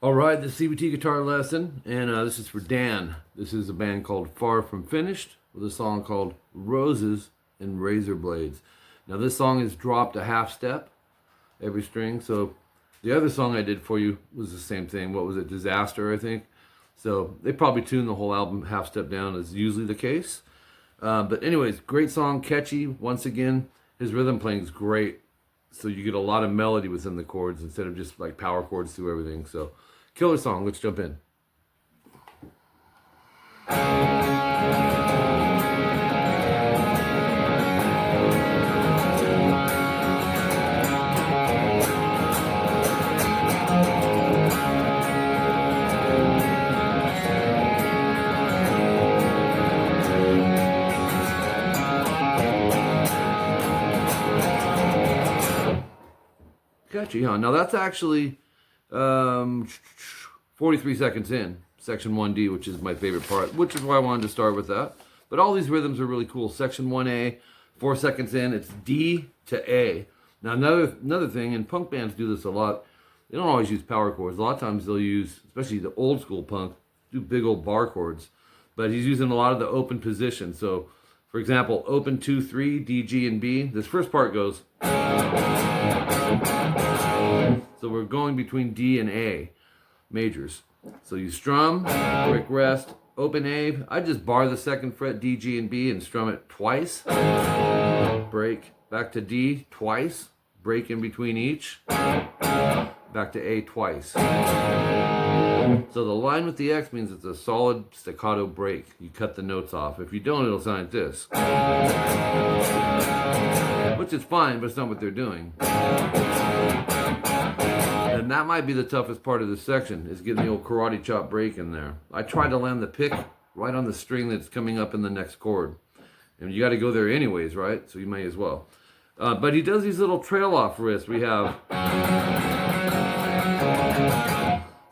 All right, the CBT guitar lesson, and this is for Dan. This is a band called Far From Finished with a song called Roses and Razorblades. Now this song is dropped a half step every string, so the other song I did for you was the same thing. What was it? Disaster, I think. So they probably tuned the whole album half step down, as usually the case. But anyways, great song, catchy. Once again, his rhythm playing is great. So you get a lot of melody within the chords instead of just like power chords through everything. So killer song. Let's jump in. Catchy, huh? Now that's actually 43 seconds in, section 1D, which is my favorite part, which is why I wanted to start with that. But all these rhythms are really cool. Section 1A, 4 seconds in, it's D to A. Now another thing, and punk bands do this a lot, they don't always use power chords. A lot of times they'll use, especially the old school punk, do big old bar chords. But he's using a lot of the open positions. So, for example, open 2, 3, D, G, and B. This first part goes. So we're going between D and A majors. So you strum, quick rest, open A. I just bar the second fret, D, G, and B, and strum it twice. Break, back to D twice. Break in between each. Back to A twice. So the line with the X means it's a solid staccato break. You cut the notes off. If you don't, it'll sound like this. Which is fine, but it's not what they're doing. And that might be the toughest part of this section, is getting the old karate chop break in there. I tried to land the pick right on the string that's coming up in the next chord. And you got to go there anyways, right? So you may as well. But he does these little trail off riffs. We have...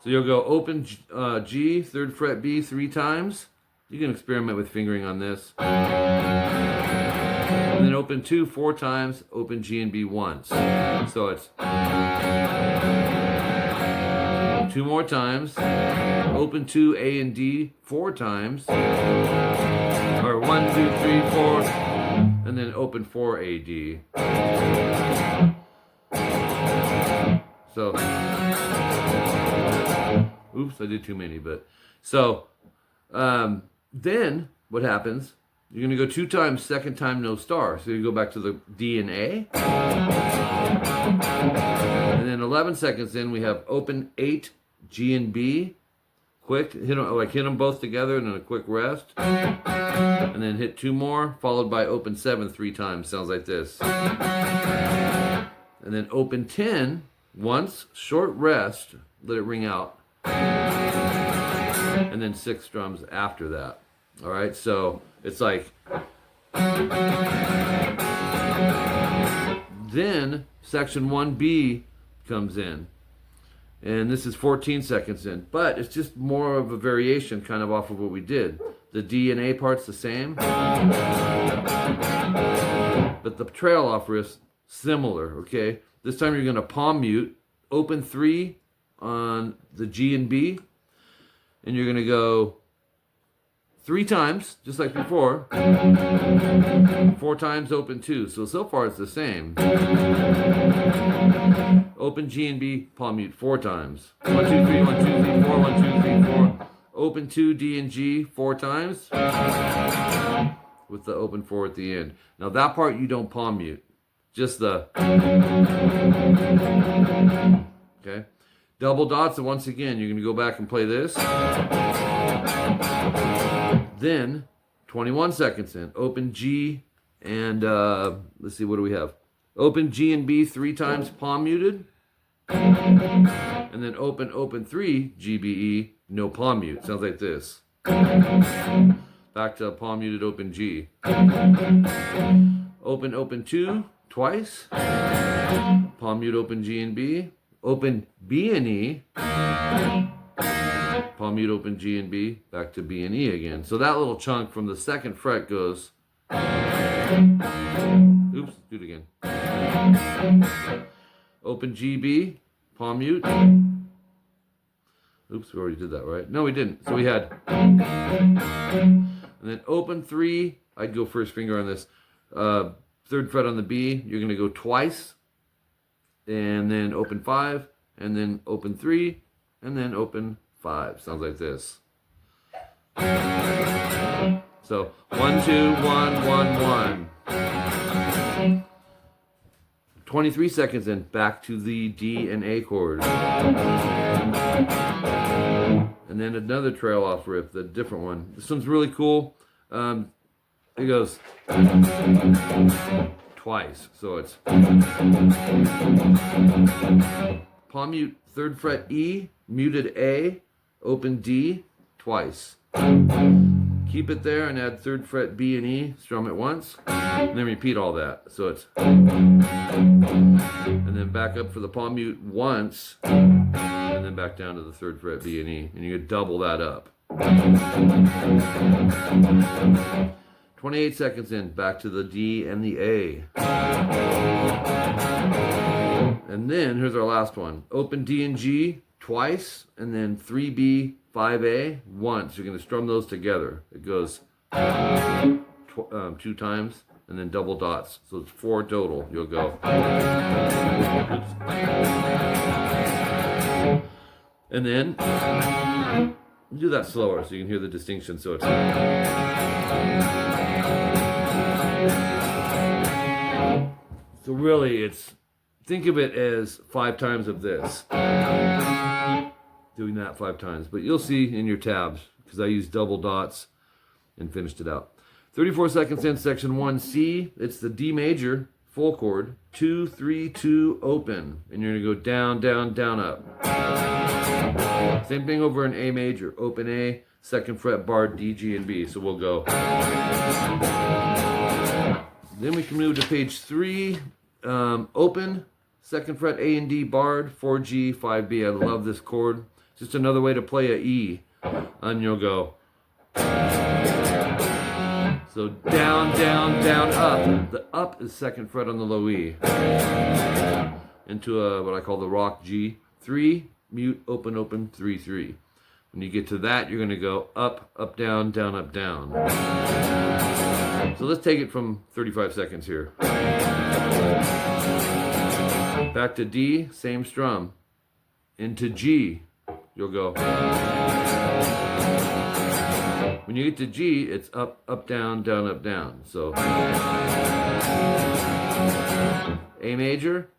So you'll go open G, 3rd fret B 3 times. You can experiment with fingering on this. And then open 2 4 times, open G and B once. So it's 2 more times, open 2 A and D 4 times, or 1 2 3 4, and then open 4 A D. So, oops, I did too many, but so then what happens? You're going to go 2 times, second time no star. So you go back to the D and A. And then 11 seconds in, we have open 8, G and B. Quick, hit them both together and then a quick rest. And then hit 2 more, followed by open 7 3 times. Sounds like this. And then open 10 once, short rest, let it ring out. And then 6 strums after that. All right, so it's like, then section 1B comes in, and this is 14 seconds in, but it's just more of a variation kind of off of what we did. The D and A part's the same, but the trail off riff's similar, okay? This time you're going to palm mute, open 3 on the G and B, and you're going to go 3 times, just like before. 4 times, open 2. So far it's the same. Open G and B, palm mute 4 times. 1 2 3 1 2 3 4 1 2 3 4. Open 2 D and G 4 times, with the open 4 at the end. Now that part you don't palm mute, just the. Okay. Double dots, and once again you're going to go back and play this. Then 21 seconds in, open G and let's see, what do we have? Open G and B 3 times, palm muted, and then open 3 G B E, no palm mute. Sounds like this. Back to palm muted, open G. Open 2 twice. Palm mute, open G and B. Open B and E. Palm mute, open G and B, back to B and E again. So that little chunk from the 2nd fret goes. Oops, do it again. Open G, B, palm mute. Oops, we already did that, right? No, we didn't. So we had, and then open 3. I'd go first finger on this. 3rd fret on the B. You're going to go twice, and then open 5, and then open 3, and then open 5. Sounds like this. So 1, 2, 1, 1, 1. 23 seconds in, back to the D and A chord. And then another trail off riff, the different one. This one's really cool. It goes twice. So it's palm mute 3rd fret E, muted A, open D, twice. Keep it there and add 3rd fret B and E, strum it once, and then repeat all that. So it's, and then back up for the palm mute once, and then back down to the 3rd fret B and E, and you could double that up. 28 seconds in, back to the D and the A. And then here's our last one. Open D and G twice, and then 3B, 5A once. You're going to strum those together. It goes 2 times, and then double dots. So it's 4 total. You'll go. And then do that slower so you can hear the distinction. So it's. So really, it's, think of it as 5 times of this. Doing that 5 times. But you'll see in your tabs, because I used double dots and finished it out. 34 seconds in, section 1C. It's the D major, full chord. 2, 3, 2, open. And you're going to go down, down, down, up. Same thing over in A major. Open A, 2nd fret barred D, G, and B. So we'll go. Then we can move to page 3. Open, 2nd fret A and D barred, 4G, 5B. I love this chord. It's just another way to play a E. And you'll go. So down, down, down, up. The up is 2nd fret on the low E. Into a, what I call the rock G. 3, mute, open, open, 3, 3. When you get to that, you're going to go up, up, down, down, up, down. So let's take it from 35 seconds here. Back to D, same strum. Into G, you'll go. When you get to G, it's up, up, down, down, up, down. So A major,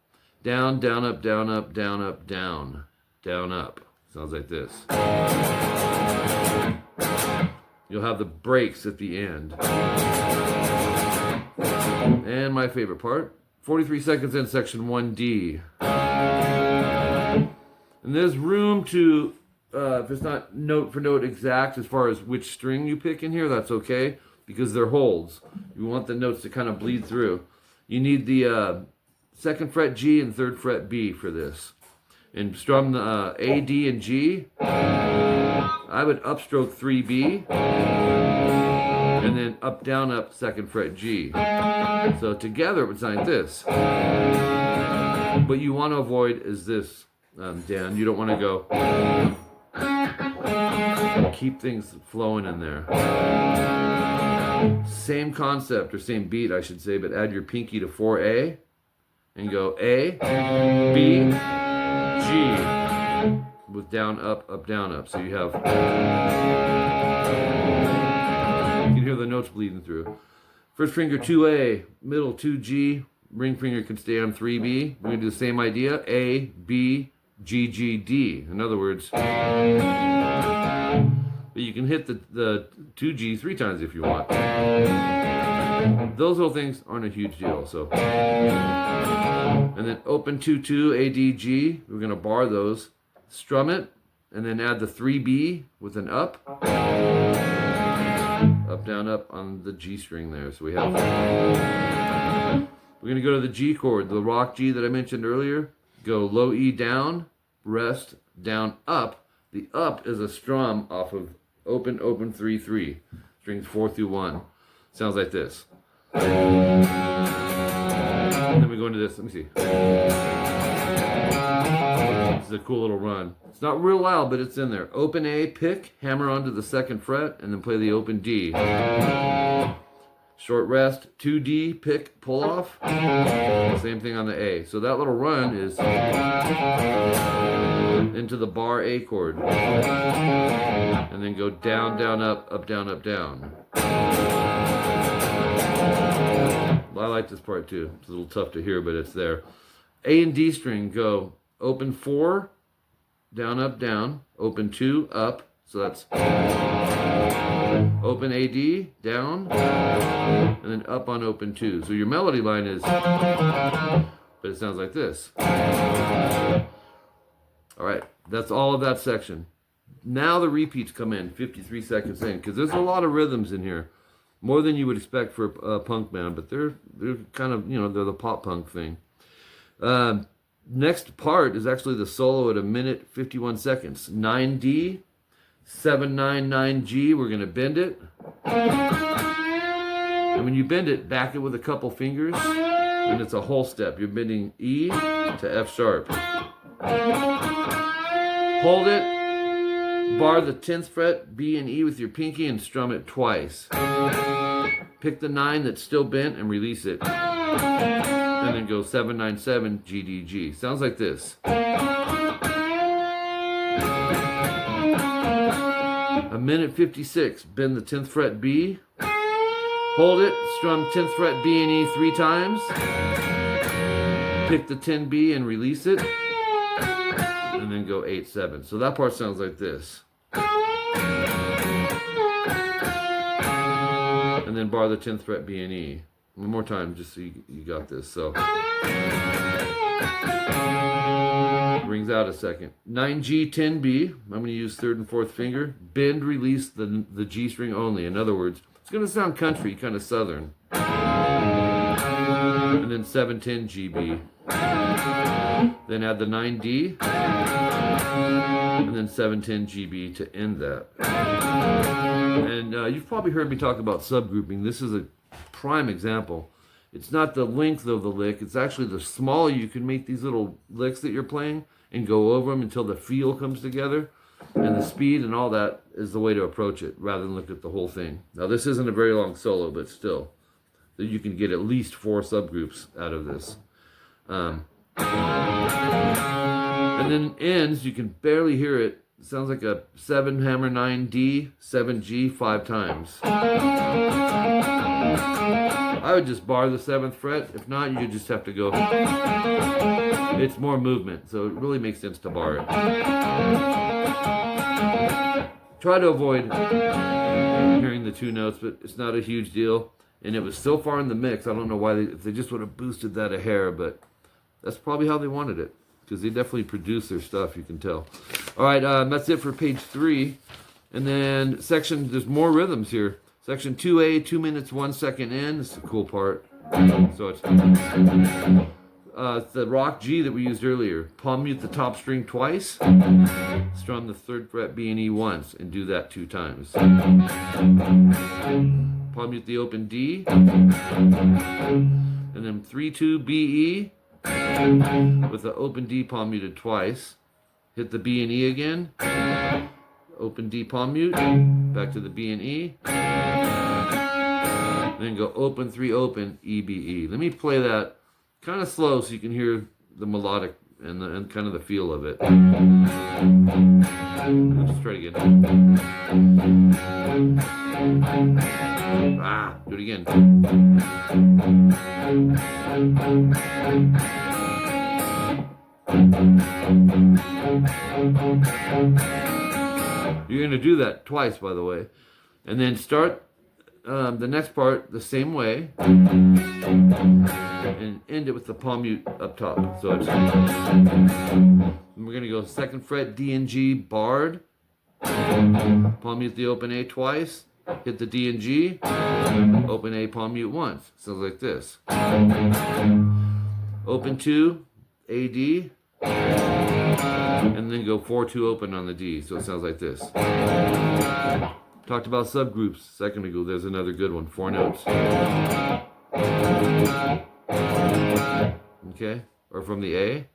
down, down, up, down, up, down, up, down, down, up. Sounds like this. You'll have the breaks at the end. And my favorite part, 43 seconds in, section 1D. And there's room to, if it's not note for note exact as far as which string you pick in here, that's okay, because they're holds. You want the notes to kind of bleed through. You need the 2nd fret G and 3rd fret B for this. And strum the A, D, and G. I would upstroke 3B. And then up, down, up, 2nd fret G. So together it would sound like this. What you want to avoid is this, Dan. You don't want to go. Keep things flowing in there. Same concept, or same beat, I should say, but add your pinky to 4A. And go A, B, G. With down, up, down, up. So you have. You can hear the notes bleeding through. First finger 2A, middle 2G, ring finger can stay on 3B. We're going to do the same idea. A, B, G, G, D. In other words, but you can hit the 2G 3 times if you want. Those little things aren't a huge deal. So, and then open 2-2, A, D, G. We're going to bar those. Strum it, and then add the 3B with an up. Up, down, up on the G string there. So we have. We're going to go to the G chord, the rock G that I mentioned earlier. Go low E down, rest, down, up. The up is a strum off of open, open, 3, 3. Strings 4 through 1. Sounds like this. And then we go into this. Let me see. This is a cool little run. It's not real loud, but it's in there. Open A, pick, hammer onto the 2nd fret, and then play the open D. Short rest, 2D, pick, pull off. Same thing on the A. So that little run is into the bar A chord. And then go down, down, up, down, up, down. I like this part too. It's a little tough to hear, but it's there. A and D string go open 4, down, up, down. Open 2, up. So that's open AD, down, and then up on open 2. So your melody line is, but it sounds like this. All right, that's all of that section. Now the repeats come in, 53 seconds in, because there's a lot of rhythms in here. More than you would expect for a punk band, but they're kind of, you know, they're the pop punk thing. Next part is actually the solo at 1 minute 51 seconds. 9D, 7/9/9G, we're going to bend it. And when you bend it, back it with a couple fingers, and it's a whole step. You're bending E to F sharp. Hold it, bar the 10th fret, B and E with your pinky, and strum it twice. Pick the 9 that's still bent and release it. And then go 7/9/7, G, D, G. Sounds like this. 1:56, bend the 10th fret B, hold it, strum 10th fret B and E 3 times, pick the 10B and release it, and then go 8/7. So that part sounds like this. And then bar the 10th fret B and E. One more time, just so you got this. So rings out a second. 9G, 10B. I'm going to use 3rd and 4th finger. Bend, release the G string only. In other words, it's going to sound country, kind of southern. And then 7/10 GB. Then add the 9D. And then 7/10 GB to end that. And you've probably heard me talk about subgrouping. This is a prime example. It's not the length of the lick, it's actually the smaller you can make these little licks that you're playing and go over them until the feel comes together, and the speed and all that is the way to approach it rather than look at the whole thing. Now this isn't a very long solo, but still, you can get at least 4 subgroups out of this. And then ends, you can barely hear it. It sounds like a 7 hammer 9D, 7G 5 times. I would just bar the 7th fret. If not, you just have to go. It's more movement, so it really makes sense to bar it. Try to avoid hearing the 2 notes, but it's not a huge deal. And it was so far in the mix, I don't know why if they just would have boosted that a hair, but that's probably how they wanted it, because they definitely produce their stuff, you can tell. All right, that's it for page 3. And then there's more rhythms here. Section 2A, 2 minutes, 1 second in. This is a cool part. So it's the rock G that we used earlier. Palm mute the top string twice. Strum the 3rd fret B and E once, and do that 2 times. Palm mute the open D. And then 3/2 B E with the open D palm muted twice. Hit the B and E again. Open D palm mute. Back to the B and E. Then go open 3 open E B E. Let me play that kind of slow so you can hear the melodic and kind of the feel of it. Let's just try it again. Do it again. You're going to do that twice, by the way. And then start the next part the same way. And end it with the palm mute up top. So it's, we're going to go 2nd fret D and G barred. Palm mute the open A twice. Hit the D and G. Open A palm mute once. Sounds like this. Open 2 A D. And then go 4/2 open on the D, so it sounds like this. Talked about subgroups a second ago. There's another good one. 4 notes. Okay. or from the A.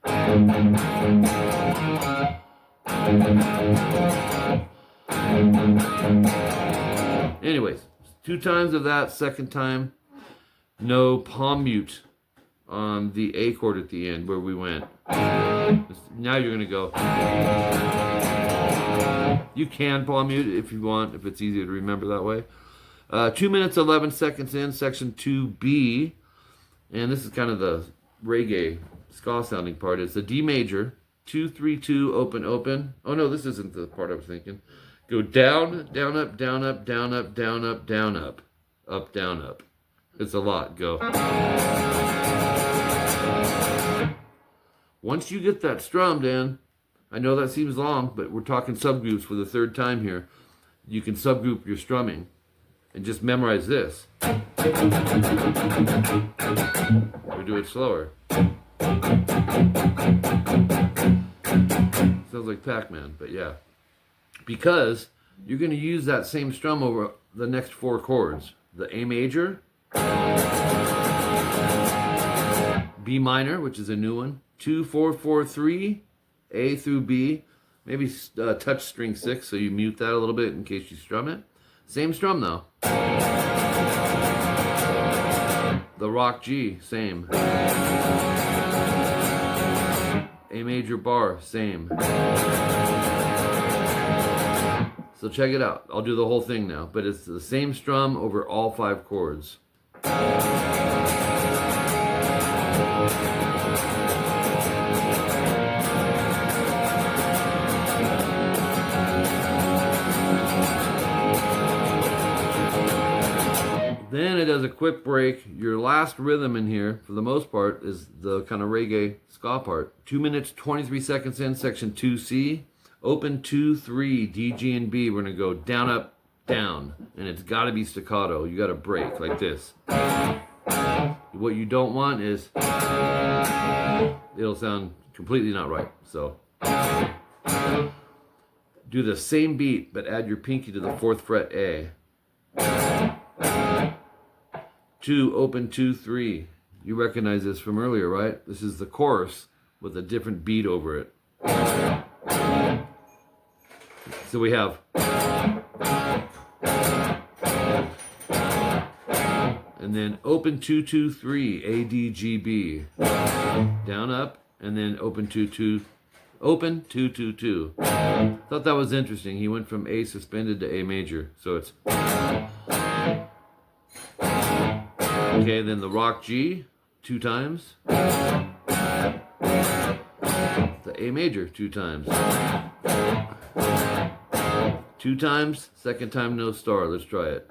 Anyways, 2 times of that, second time, no palm mute on the A chord at the end where we went. Now you're going to go. You can palm mute if you want, if it's easier to remember that way. 2 minutes, 11 seconds in, section 2B. And this is kind of the reggae ska sounding part. It's a D major, 2, 3, 2, open, open. Oh no, this isn't the part I was thinking. Go down, down, up, down, up, down, up, down, up, down, up, up, down, up. It's a lot. Go. Once you get that strummed in, I know that seems long, but we're talking subgroups for the 3rd time here. You can subgroup your strumming and just memorize this. Or do it slower. Sounds like Pac-Man, but yeah. Because you're going to use that same strum over the next 4 chords. The A major, B minor, which is a new one, 2, 4, 4, 3, A through B, maybe touch string 6, so you mute that a little bit in case you strum it. Same strum though. The rock G, same. A major bar, same. So check it out. I'll do the whole thing now, but it's the same strum over all 5 chords. Then it does a quick break. Your last rhythm in here, for the most part, is the kind of reggae ska part. 2 minutes, 23 seconds in, section 2C. Open 2, 3, D, G, and B. We're going to go down, up, down. And it's got to be staccato. You got to break like this. What you don't want is, it'll sound completely not right. So, do the same beat, but add your pinky to the 4th fret A. 2, open 2, 3. You recognize this from earlier, right? This is the chorus with a different beat over it. So we have, and then open 2, 2, 3, A, D, G, B, down, up, and then open 2, 2, open 2, 2, 2. Thought that was interesting. He went from A suspended to A major, so it's. Okay, then the rock G 2 times. The A major 2 times. 2 times, second time no star. Let's try it.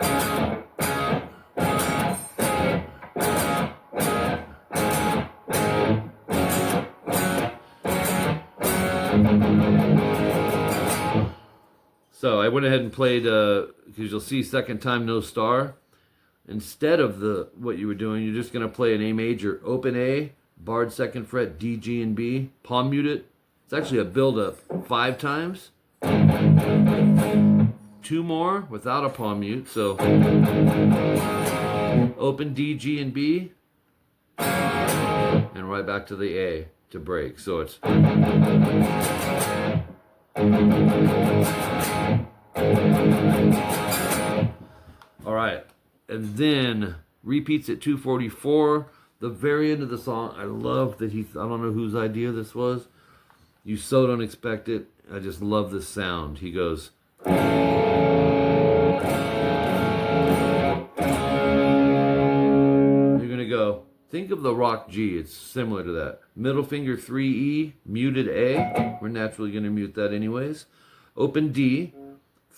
So I went ahead and played, because you'll see second time no star. Instead of what you were doing, you're just going to play an A major, open A, barred 2nd fret, D, G, and B, palm mute it. It's actually a build-up 5 times. 2 more without a palm mute, so open D, G, and B, and right back to the A to break. So it's. All right. And then repeats at 244. The very end of the song, I love that I don't know whose idea this was. You so don't expect it. I just love this sound. He goes. You're going to go, think of the rock G. It's similar to that. Middle finger 3E, muted A. We're naturally going to mute that anyways. Open D,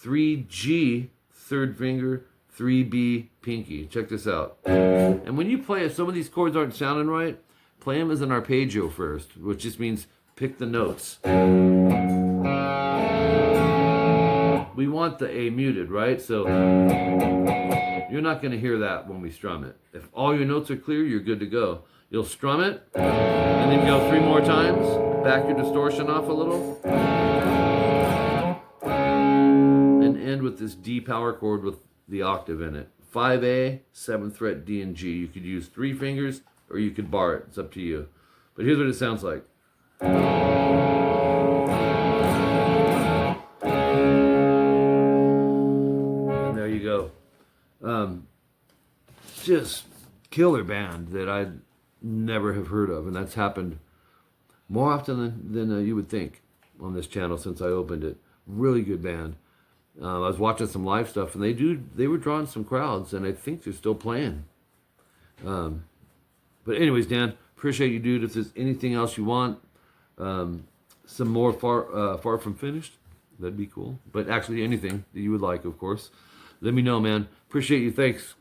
3G, 3rd finger, 3B, pinky. Check this out. And when you play, if some of these chords aren't sounding right, play them as an arpeggio first, which just means pick the notes. We want the A muted, right? So you're not going to hear that when we strum it. If all your notes are clear, you're good to go. You'll strum it, and then go 3 more times, back your distortion off a little, and end with this D power chord with the octave in it. 5A, 7th fret, D and G. You could use 3 fingers or you could bar it. It's up to you. But here's what it sounds like. And there you go. Just killer band that I never have heard of, and that's happened more often than you would think on this channel since I opened it. Really good band. I was watching some live stuff, and they were drawing some crowds, and I think they're still playing. But anyways, Dan, appreciate you, dude. If there's anything else you want, some more far from finished, that'd be cool. But actually anything that you would like, of course, let me know, man. Appreciate you. Thanks.